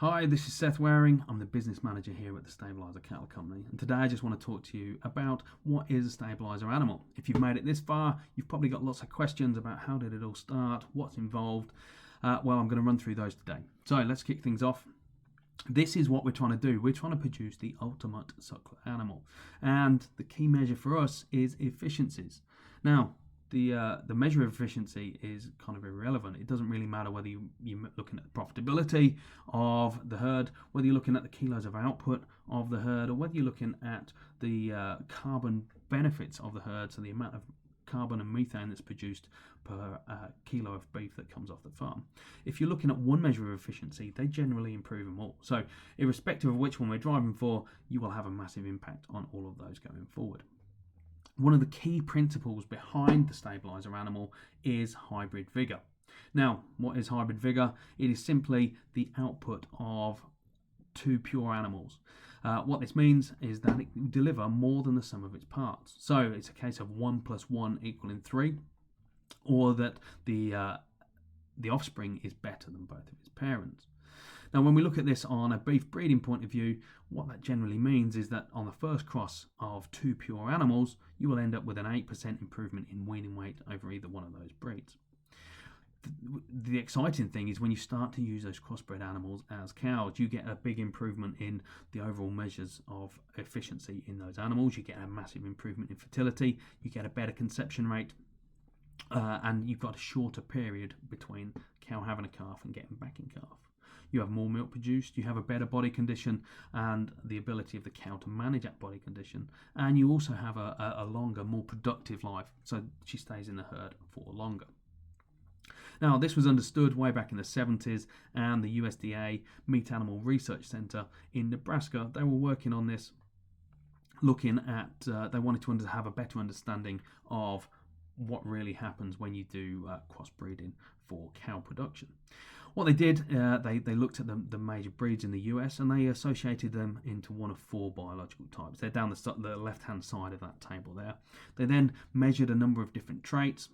Hi, this is Seth Waring. I'm the business manager here at the Stabiliser Cattle Company, and today I just want to talk to you about what is a stabiliser animal. If you've made it this far, you've probably got lots of questions about how did it all start, what's involved. Well, I'm going to run through those today. So let's kick things off. This is what we're trying to do. We're trying to produce the ultimate suckler animal, and the key measure for us is efficiencies. Now, the measure of efficiency is kind of irrelevant. It doesn't really matter whether you're looking at the profitability of the herd, whether you're looking at the kilos of output of the herd, or whether you're looking at the carbon benefits of the herd, so the amount of carbon and methane that's produced per kilo of beef that comes off the farm. If you're looking at one measure of efficiency, they generally improve them all. So irrespective of which one we're driving for, you will have a massive impact on all of those going forward. One of the key principles behind the stabiliser animal is hybrid vigour. Now, what is hybrid vigour? It is simply the output of two pure animals. What this means is that it will deliver more than the sum of its parts. So it's a case of 1 + 1 = 3, or that the offspring is better than both of its parents. Now, when we look at this on a beef breeding point of view, what that generally means is that on the first cross of two pure animals, you will end up with an 8% improvement in weaning weight over either one of those breeds. The exciting thing is when you start to use those crossbred animals as cows, you get a big improvement in the overall measures of efficiency in those animals. You get a massive improvement in fertility, you get a better conception rate, and you've got a shorter period between cow having a calf and getting back in calf. You have more milk produced, you have a better body condition and the ability of the cow to manage that body condition, and you also have a longer, more productive life, so she stays in the herd for longer. Now, this was understood way back in the 70s, and the USDA Meat Animal Research Center in Nebraska, they were working on this, looking at, they wanted to have a better understanding of what really happens when you do crossbreeding for cow production. What they did, they looked at the major breeds in the US, and they associated them into one of four biological types. They're down the left-hand side of that table there. They then measured a number of different traits,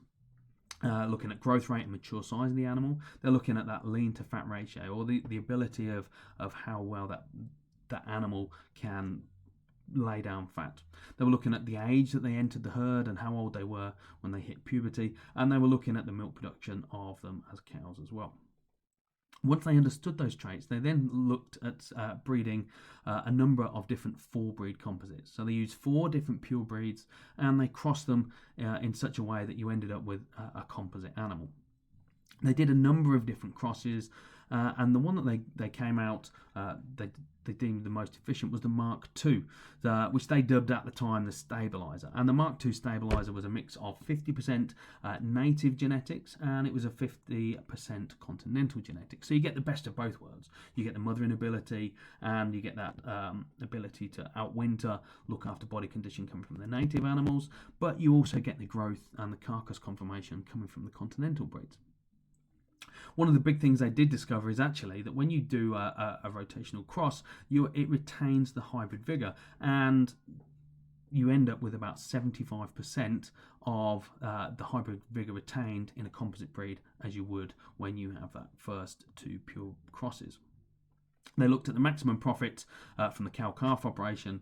looking at growth rate and mature size of the animal. They're looking at that lean to fat ratio, or the ability of how well that animal can lay down fat. They were looking at the age that they entered the herd and how old they were when they hit puberty, and they were looking at the milk production of them as cows as well. Once they understood those traits, they then looked at breeding a number of different four-breed composites. So they used four different pure breeds, and they crossed them in such a way that you ended up with a composite animal. They did a number of different crosses, and the one that they came out, they deemed the most efficient was the MARC II, which they dubbed at the time the Stabiliser. And the MARC II Stabiliser was a mix of 50% native genetics, and it was a 50% continental genetics. So you get the best of both worlds. You get the mothering ability, and you get that ability to outwinter, look after body condition coming from the native animals, but you also get the growth and the carcass conformation coming from the continental breeds. One of the big things they did discover is actually that when you do a rotational cross, it retains the hybrid vigour, and you end up with about 75% of the hybrid vigour retained in a composite breed as you would when you have that first two pure crosses. They looked at the maximum profit from the cow-calf operation,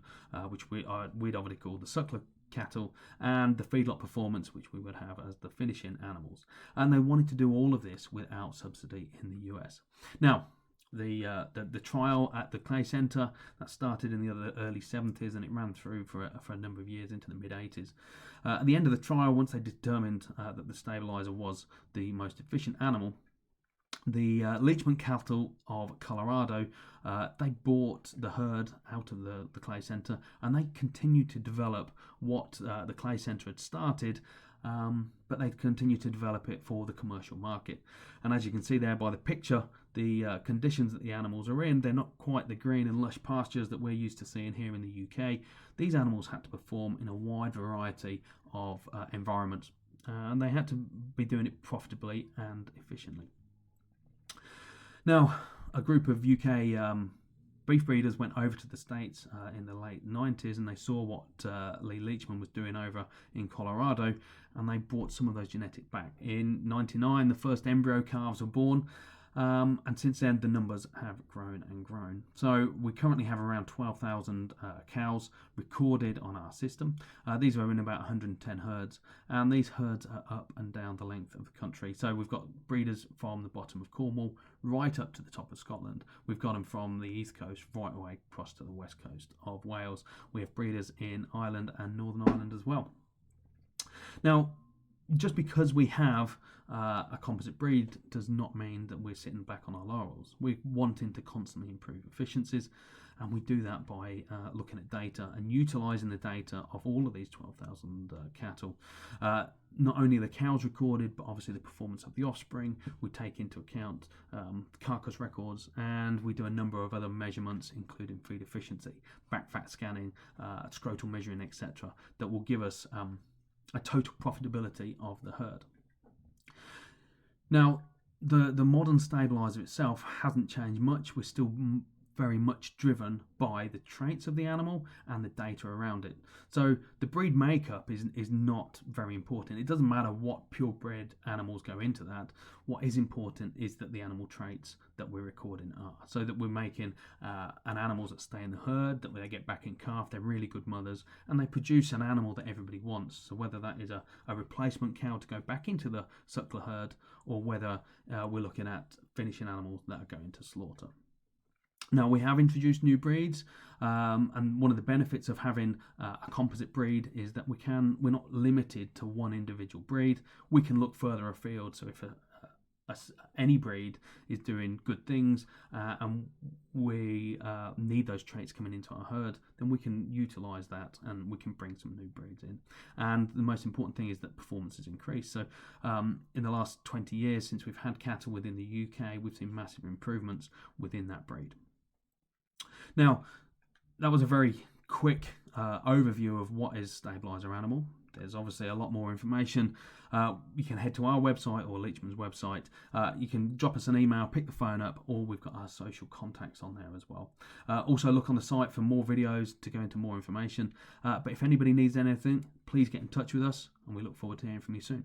which we'd already called the Suckler cattle, and the feedlot performance, which we would have as the finishing animals. And they wanted to do all of this without subsidy in the US. Now, the trial at the Clay Center, that started in the early 70s, and it ran through for a number of years into the mid-80s. At the end of the trial, once they determined that the stabiliser was the most efficient animal, the Leachman cattle of Colorado, they bought the herd out of the Clay Center, and they continued to develop what the Clay Center had started, but they continued to develop it for the commercial market. And as you can see there by the picture, the conditions that the animals are in, they're not quite the green and lush pastures that we're used to seeing here in the UK. These animals had to perform in a wide variety of environments, and they had to be doing it profitably and efficiently. Now, a group of UK beef breeders went over to the States in the late 90s, and they saw what Lee Leachman was doing over in Colorado, and they brought some of those genetics back. In 99, the first embryo calves were born, And since then, the numbers have grown and grown. So we currently have around 12,000 cows recorded on our system. These are in about 110 herds, and these herds are up and down the length of the country. So we've got breeders from the bottom of Cornwall right up to the top of Scotland. We've got them from the east coast right away across to the west coast of Wales. We have breeders in Ireland and Northern Ireland as well. Now, just because we have a composite breed does not mean that we're sitting back on our laurels. We're wanting to constantly improve efficiencies, and we do that by looking at data and utilising the data of all of these 12,000 cattle. Not only the cows recorded, but obviously the performance of the offspring. We take into account carcass records, and we do a number of other measurements, including feed efficiency, back fat scanning, scrotal measuring, etc., that will give us a total profitability of the herd. Now, the modern stabiliser itself hasn't changed much. We're still very much driven by the traits of the animal and the data around it. So the breed makeup is not very important. It doesn't matter what purebred animals go into that. What is important is that the animal traits that we're recording are, so that we're making an animals that stay in the herd, that when they get back in calf, they're really good mothers, and they produce an animal that everybody wants. So whether that is a replacement cow to go back into the suckler herd, or whether we're looking at finishing animals that are going to slaughter. Now, we have introduced new breeds, and one of the benefits of having a composite breed is that we're not limited to one individual breed. We can look further afield. So if any breed is doing good things and we need those traits coming into our herd, then we can utilise that and we can bring some new breeds in. And the most important thing is that performance has increased. So in the last 20 years since we've had cattle within the UK, we've seen massive improvements within that breed. Now, that was a very quick overview of what is Stabiliser Animal. There's obviously a lot more information. You can head to our website or Leachman's website. You can drop us an email, pick the phone up, or we've got our social contacts on there as well. Also, look on the site for more videos to go into more information. But if anybody needs anything, please get in touch with us, and we look forward to hearing from you soon.